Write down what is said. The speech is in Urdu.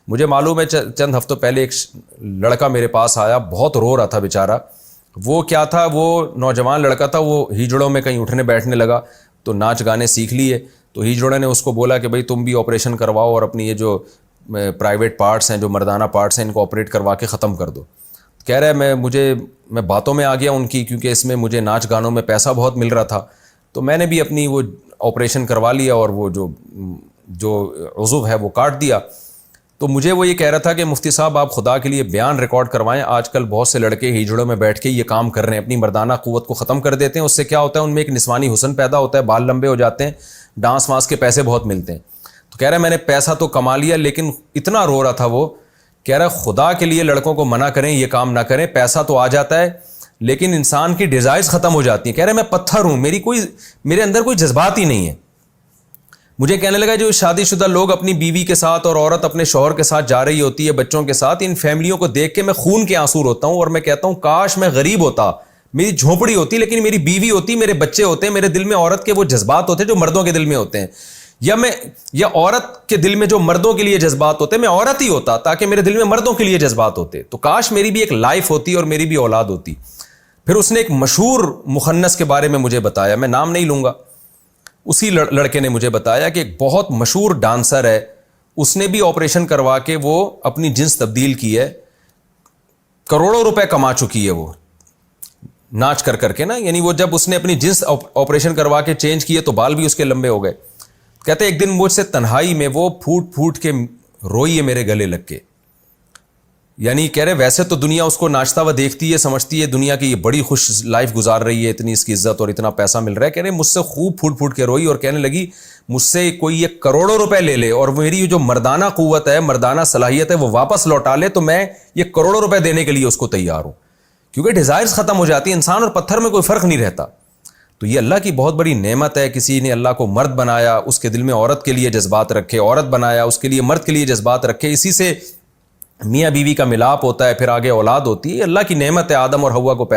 مجھے معلوم ہے چند ہفتوں پہلے ایک لڑکا میرے پاس آیا, بہت رو رہا تھا بیچارہ. وہ کیا تھا, وہ نوجوان لڑکا تھا, وہ ہیجڑوں میں کہیں اٹھنے بیٹھنے لگا تو ناچ گانے سیکھ لیے. تو ہیجڑوں نے اس کو بولا کہ بھائی تم بھی آپریشن کرواؤ اور اپنی یہ جو پرائیویٹ پارٹس ہیں, جو مردانہ پارٹس ہیں, ان کو آپریٹ کروا کے ختم کر دو. کہہ رہا ہے میں باتوں میں آ گیا ان کی, کیونکہ اس میں مجھے ناچ گانوں میں پیسہ بہت مل رہا تھا. تو میں نے بھی اپنی وہ آپریشن کروا لیا اور وہ جو عضو ہے وہ کاٹ دیا. تو مجھے وہ یہ کہہ رہا تھا کہ مفتی صاحب آپ خدا کے لیے بیان ریکارڈ کروائیں, آج کل بہت سے لڑکے ہیجڑوں میں بیٹھ کے یہ کام کر رہے ہیں, اپنی مردانہ قوت کو ختم کر دیتے ہیں. اس سے کیا ہوتا ہے, ان میں ایک نسوانی حسن پیدا ہوتا ہے, بال لمبے ہو جاتے ہیں, ڈانس وانس کے پیسے بہت ملتے ہیں. تو کہہ رہا ہے میں نے پیسہ تو کما لیا, لیکن اتنا رو رہا تھا وہ, کہہ رہا ہے خدا کے لیے لڑکوں کو منع کریں یہ کام نہ کریں, پیسہ تو آ جاتا ہے لیکن انسان کی ڈیزائرز ختم ہو جاتی ہیں. کہہ رہے ہیں میں پتھر ہوں, میرے اندر کوئی جذبات ہی نہیں ہے. مجھے کہنے لگا جو شادی شدہ لوگ اپنی بیوی کے ساتھ اور عورت اپنے شوہر کے ساتھ جا رہی ہوتی ہے بچوں کے ساتھ, ان فیملیوں کو دیکھ کے میں خون کے آنسو روتا ہوں اور میں کہتا ہوں کاش میں غریب ہوتا, میری جھونپڑی ہوتی, لیکن میری بیوی ہوتی, میرے بچے ہوتے, میرے دل میں عورت کے وہ جذبات ہوتے جو مردوں کے دل میں ہوتے ہیں, یا عورت کے دل میں جو مردوں کے لیے جذبات ہوتے, میں عورت ہی ہوتا تاکہ میرے دل میں مردوں کے لیے جذبات ہوتے. تو کاش میری بھی ایک لائف ہوتی اور میری بھی اولاد ہوتی. پھر اس نے ایک مشہور مخنث کے بارے میں مجھے بتایا, میں نام نہیں لوں گا. اسی لڑکے نے مجھے بتایا کہ ایک بہت مشہور ڈانسر ہے, اس نے بھی آپریشن کروا کے وہ اپنی جنس تبدیل کی ہے, کروڑوں روپے کما چکی ہے وہ ناچ کر کے نا. یعنی وہ جب اس نے اپنی جنس آپریشن کروا کے چینج کیے تو بال بھی اس کے لمبے ہو گئے. کہتے ایک دن مجھ سے تنہائی میں وہ پھوٹ پھوٹ کے روئی ہے میرے گلے لگ کے. یعنی کہہ رہے ویسے تو دنیا اس کو ناچتا ہوا دیکھتی ہے, سمجھتی ہے دنیا کی یہ بڑی خوش لائف گزار رہی ہے, اتنی اس کی عزت اور اتنا پیسہ مل رہا ہے. کہہ رہے مجھ سے خوب پھوٹ پھوٹ کے روئی اور کہنے لگی مجھ سے کوئی یہ کروڑوں روپے لے لے اور میری جو مردانہ قوت ہے, مردانہ صلاحیت ہے وہ واپس لوٹا لے تو میں یہ کروڑوں روپے دینے کے لیے اس کو تیار ہوں, کیونکہ ڈیزائرز ختم ہو جاتی ہیں. انسان اور پتھر میں کوئی فرق نہیں رہتا. تو یہ اللہ کی بہت بڑی نعمت ہے, کسی نے اللہ کو مرد بنایا, اس کے دل میں عورت کے لیے جذبات رکھے, عورت بنایا اس کے لیے مرد کے لیے جذبات رکھے, اسی سے میاں بیوی کا ملاپ ہوتا ہے, پھر آگے اولاد ہوتی ہے. اللہ کی نعمت ہے آدم اور حوا کو پیدا